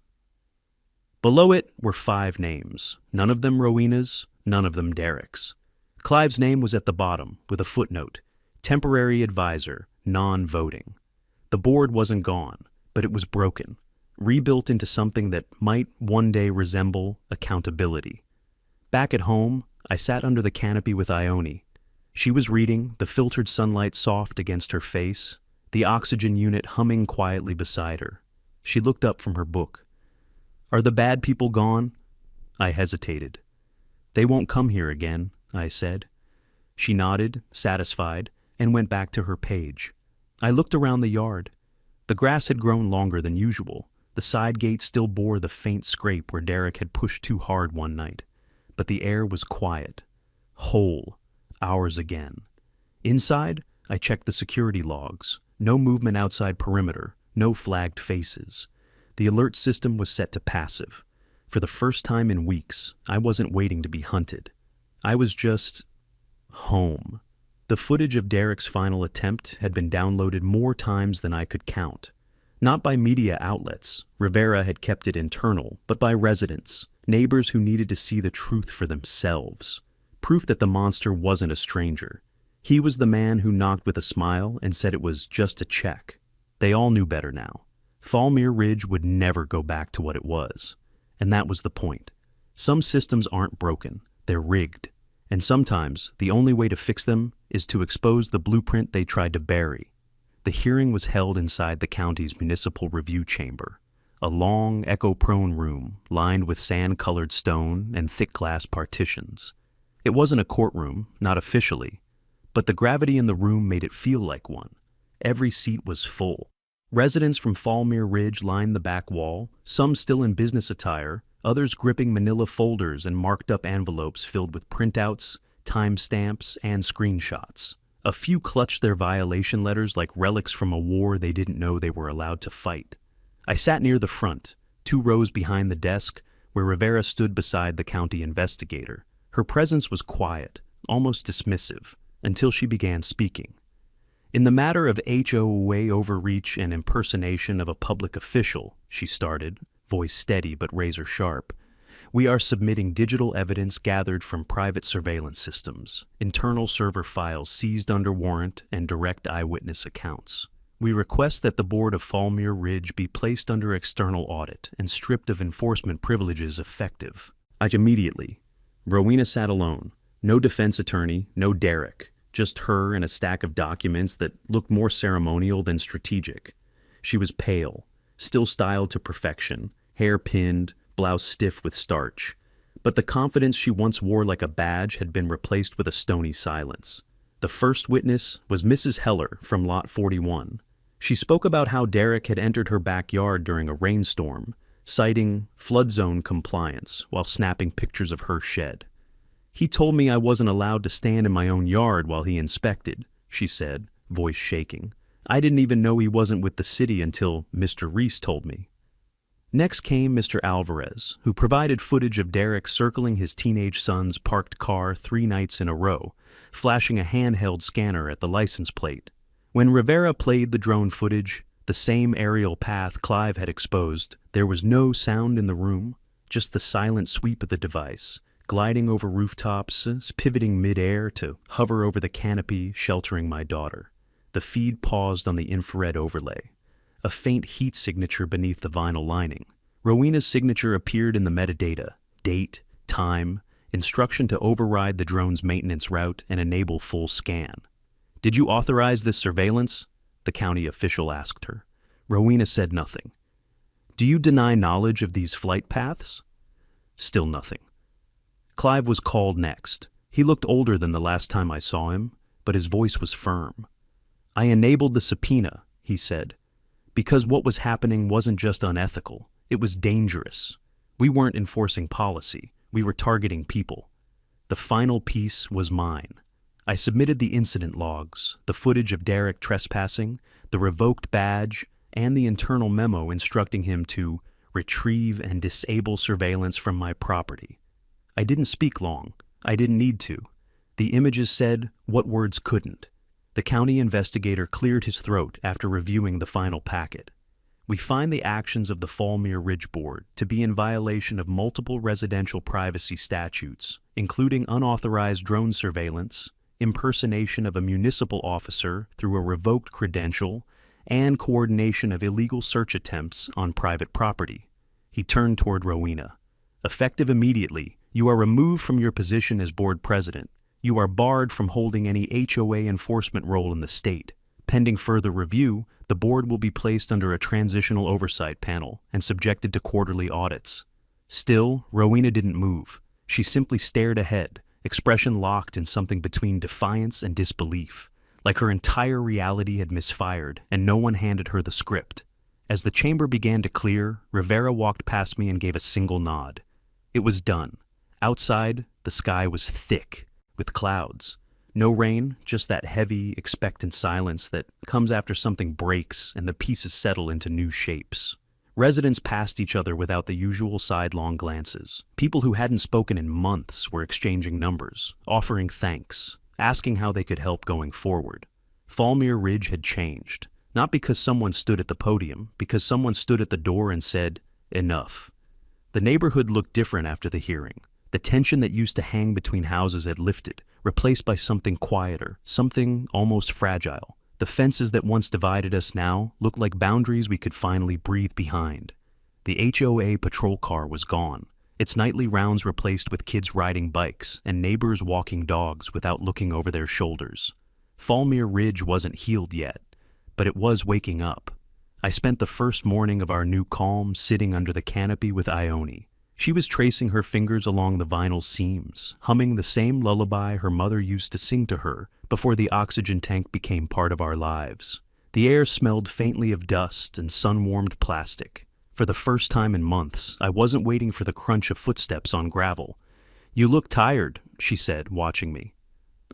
Below it were 5 names, none of them Rowena's, none of them Derek's. Clive's name was at the bottom, with a footnote, temporary advisor, non-voting. The board wasn't gone, but it was broken, rebuilt into something that might one day resemble accountability. Back at home, I sat under the canopy with Ione. She was reading, the filtered sunlight soft against her face, the oxygen unit humming quietly beside her. She looked up from her book. "Are the bad people gone?" I hesitated. "They won't come here again," I said. She nodded, satisfied, and went back to her page. I looked around the yard. The grass had grown longer than usual. The side gate still bore the faint scrape where Derek had pushed too hard one night. But the air was quiet. Whole. Ours again. Inside, I checked the security logs. No movement outside perimeter. No flagged faces. The alert system was set to passive. For the first time in weeks, I wasn't waiting to be hunted. I was just home. The footage of Derek's final attempt had been downloaded more times than I could count. Not by media outlets, Rivera had kept it internal, but by residents, neighbors who needed to see the truth for themselves. Proof that the monster wasn't a stranger. He was the man who knocked with a smile and said it was just a check. They all knew better now. Fallmere Ridge would never go back to what it was. And that was the point. Some systems aren't broken, they're rigged. And sometimes, the only way to fix them is to expose the blueprint they tried to bury. The hearing was held inside the county's municipal review chamber, a long, echo-prone room lined with sand-colored stone and thick glass partitions. It wasn't a courtroom, not officially, but the gravity in the room made it feel like one. Every seat was full. Residents from Fallmere Ridge lined the back wall, some still in business attire, others gripping manila folders and marked-up envelopes filled with printouts, timestamps, and screenshots. A few clutched their violation letters like relics from a war they didn't know they were allowed to fight. I sat near the front, 2 rows behind the desk, where Rivera stood beside the county investigator. Her presence was quiet, almost dismissive, until she began speaking. In the matter of HOA overreach and impersonation of a public official, she started, voice steady but razor sharp, we are submitting digital evidence gathered from private surveillance systems, internal server files seized under warrant, and direct eyewitness accounts. We request that the board of Falmere Ridge be placed under external audit and stripped of enforcement privileges effective. Immediately. Rowena sat alone. No defense attorney, no Derek. Just her and a stack of documents that looked more ceremonial than strategic. She was pale, still styled to perfection, hair pinned, blouse stiff with starch. But the confidence she once wore like a badge had been replaced with a stony silence. The first witness was Mrs. Heller from Lot 41. She spoke about how Derek had entered her backyard during a rainstorm, citing flood zone compliance while snapping pictures of her shed. He told me I wasn't allowed to stand in my own yard while he inspected, she said, voice shaking. I didn't even know he wasn't with the city until Mr. Reese told me. Next came Mr. Alvarez, who provided footage of Derek circling his teenage son's parked car 3 nights in a row, flashing a handheld scanner at the license plate. When Rivera played the drone footage, the same aerial path Clive had exposed, there was no sound in the room, just the silent sweep of the device, gliding over rooftops, pivoting mid-air to hover over the canopy sheltering my daughter. The feed paused on the infrared overlay, a faint heat signature beneath the vinyl lining. Rowena's signature appeared in the metadata, date, time, instruction to override the drone's maintenance route and enable full scan. Did you authorize this surveillance? The county official asked her. Rowena said nothing. Do you deny knowledge of these flight paths? Still nothing. Clive was called next. He looked older than the last time I saw him, but his voice was firm. I enabled the subpoena, he said, because what was happening wasn't just unethical, it was dangerous. We weren't enforcing policy, we were targeting people. The final piece was mine. I submitted the incident logs, the footage of Derek trespassing, the revoked badge, and the internal memo instructing him to retrieve and disable surveillance from my property. I didn't speak long. I didn't need to. The images said what words couldn't. The county investigator cleared his throat after reviewing the final packet. We find the actions of the Falmere Ridge Board to be in violation of multiple residential privacy statutes, including unauthorized drone surveillance, impersonation of a municipal officer through a revoked credential, and coordination of illegal search attempts on private property. He turned toward Rowena. Effective immediately, you are removed from your position as board president. You are barred from holding any HOA enforcement role in the state. Pending further review, the board will be placed under a transitional oversight panel and subjected to quarterly audits. Still, Rowena didn't move. She simply stared ahead, expression locked in something between defiance and disbelief, like her entire reality had misfired and no one handed her the script. As the chamber began to clear, Rivera walked past me and gave a single nod. It was done. Outside, the sky was thick, with clouds. No rain, just that heavy, expectant silence that comes after something breaks and the pieces settle into new shapes. Residents passed each other without the usual sidelong glances. People who hadn't spoken in months were exchanging numbers, offering thanks, asking how they could help going forward. Falmere Ridge had changed, not because someone stood at the podium, because someone stood at the door and said, enough. The neighborhood looked different after the hearing. The tension that used to hang between houses had lifted, replaced by something quieter, something almost fragile. The fences that once divided us now looked like boundaries we could finally breathe behind. The HOA patrol car was gone, its nightly rounds replaced with kids riding bikes and neighbors walking dogs without looking over their shoulders. Falmere Ridge wasn't healed yet, but it was waking up. I spent the first morning of our new calm sitting under the canopy with Ione. She was tracing her fingers along the vinyl seams, humming the same lullaby her mother used to sing to her before the oxygen tank became part of our lives. The air smelled faintly of dust and sun-warmed plastic. For the first time in months, I wasn't waiting for the crunch of footsteps on gravel. You look tired, she said, watching me.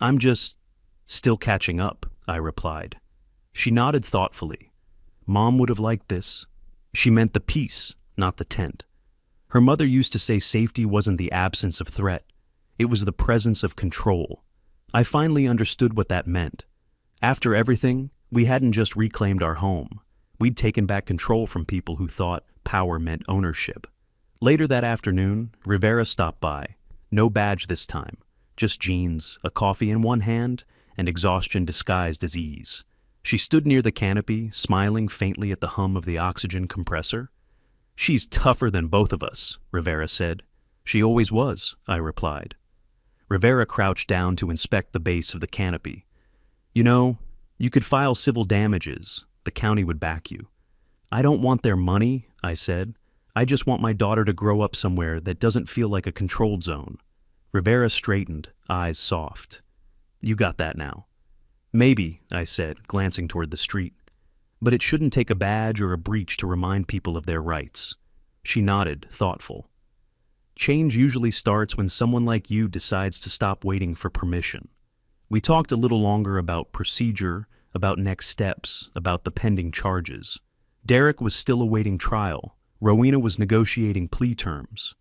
I'm just still catching up, I replied. She nodded thoughtfully. Mom would have liked this. She meant the peace, not the tent. Her mother used to say safety wasn't the absence of threat. It was the presence of control. I finally understood what that meant. After everything, we hadn't just reclaimed our home. We'd taken back control from people who thought power meant ownership. Later that afternoon, Rivera stopped by. No badge this time. Just jeans, a coffee in one hand, and exhaustion disguised as ease. She stood near the canopy, smiling faintly at the hum of the oxygen compressor. She's tougher than both of us, Rivera said. She always was, I replied. Rivera crouched down to inspect the base of the canopy. You know, you could file civil damages. The county would back you. I don't want their money, I said. I just want my daughter to grow up somewhere that doesn't feel like a controlled zone. Rivera straightened, eyes soft. You got that now. Maybe, I said, glancing toward the street. But it shouldn't take a badge or a breach to remind people of their rights. She nodded, thoughtful. Change usually starts when someone like you decides to stop waiting for permission. We talked a little longer about procedure, about next steps, about the pending charges. Derek was still awaiting trial. Rowena was negotiating plea terms.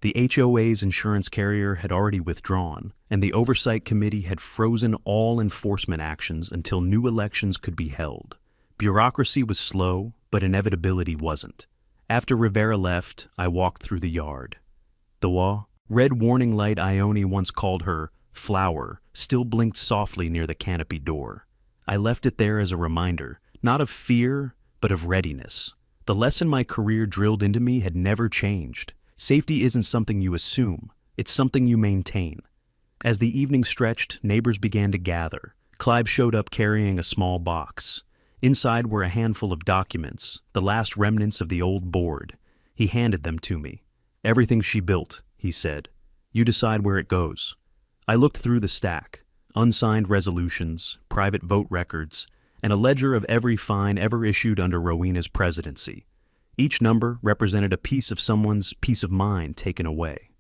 The HOA's insurance carrier had already withdrawn, and the oversight committee had frozen all enforcement actions until new elections could be held. Bureaucracy was slow, but inevitability wasn't. After Rivera left, I walked through the yard. The red warning light Ione once called her flower still blinked softly near the canopy door. I left it there as a reminder, not of fear, but of readiness. The lesson my career drilled into me had never changed. Safety isn't something you assume, it's something you maintain. As the evening stretched, neighbors began to gather. Clive showed up carrying a small box. Inside were a handful of documents, the last remnants of the old board. He handed them to me. Everything she built, he said. You decide where it goes. I looked through the stack. Unsigned resolutions, private vote records, and a ledger of every fine ever issued under Rowena's presidency. Each number represented a piece of someone's peace of mind taken away.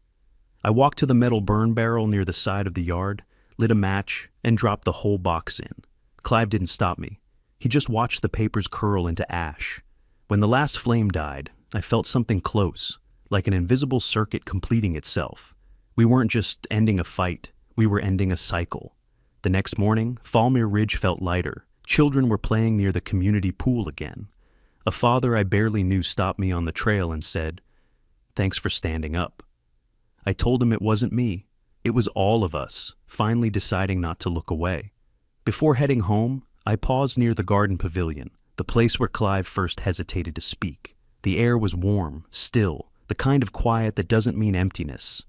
I walked to the metal burn barrel near the side of the yard, lit a match, and dropped the whole box in. Clive didn't stop me. He just watched the papers curl into ash. When the last flame died, I felt something close, like an invisible circuit completing itself. We weren't just ending a fight, we were ending a cycle. The next morning, Falmere Ridge felt lighter. Children were playing near the community pool again. A father I barely knew stopped me on the trail and said, "Thanks for standing up." I told him it wasn't me. It was all of us, finally deciding not to look away. Before heading home, I paused near the garden pavilion, the place where Clive first hesitated to speak. The air was warm, still, the kind of quiet that doesn't mean emptiness.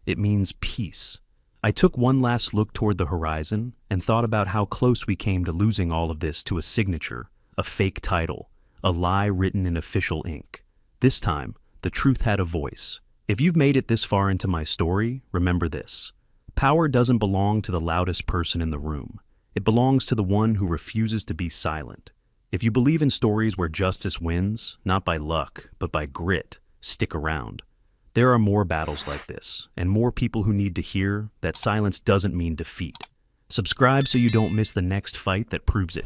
It means peace. I took one last look toward the horizon and thought about how close we came to losing all of this to a signature, a fake title, a lie written in official ink. This time, the truth had a voice. If you've made it this far into my story, remember this. Power doesn't belong to the loudest person in the room. It belongs to the one who refuses to be silent. If you believe in stories where justice wins, not by luck, but by grit, stick around. There are more battles like this, and more people who need to hear that silence doesn't mean defeat. Subscribe so you don't miss the next fight that proves it.